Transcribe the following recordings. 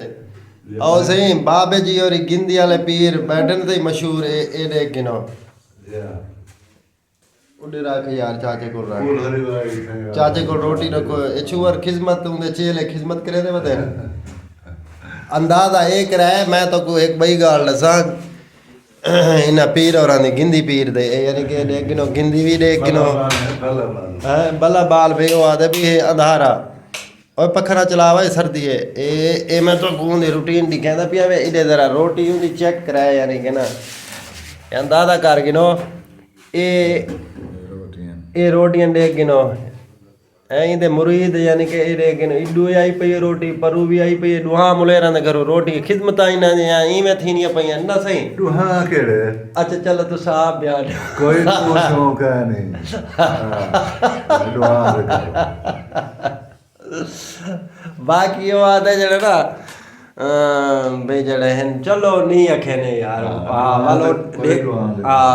आओ सही बाबे जी और गिंदी वाले पीर बैठन ते मशहूर ए देख गिनो उड़े रख यार चाचे को रख चाचे को रोटी रखो एचुवर खिदमत उंदे चेले खिदमत करे दे बते अंदाजा एक रहे मैं तो को एक बई गाल दसा इना पीर और दी गिंदी पीर दे यानी कि देख गिनो गिंदी भी देख गिनो हां बल्ला बाल भेगो आदे भी अंधारा और पखरा चलावा सर्दी है ए मैं तो गूं दी रूटीन दी कहंदा पिया वे इदे जरा रोटी उंदी चेक कराए यानी कि ना अंदाजा कर गिनो ए रोटियां देख गिनो ऐ इंदे मुरीद यानी कि ए देख गिनो इडू आई पई रोटी परू भी आई पई दुहा मुलेरां दे घरों रोटी खिदमत इना इवें थीनियां पईयां ना सही दुहा केड़े अच्छा चलो तू साहब बयान कोई तो शौक है नहीं दुआ बाकी वो आते जड़े ना भाई जड़े हैं चलो नहीं आखे ने यार वालो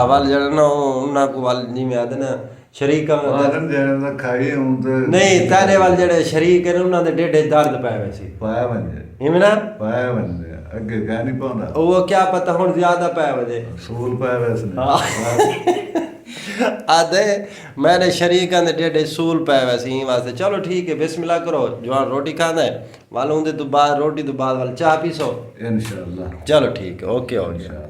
वाल जड़े ना उन्ना को वाल नहीं में आते ना शरीक आदम जड़े ना खाई हूं तो नहीं तारे वाल जड़े शरीक है उन्ना दे डेडे दर्द पाए वैसे पाया बंदे हिमना पाया बंदे अगे कह नहीं पाਉਂਦਾ वो क्या पता हुन ज्यादा पाए वजे सूल पाया वैसे आदे मैंने शरीक दे डेडे सूल पाए वैसे ही वास्ते चलो ठीक है बिस्मिल्लाह करो जवान रोटी खाना है वालों दे तो बाद रोटी तो बाद वाल चाय पीसो इंशाल्लाह चलो ठीक है ओके हो गया।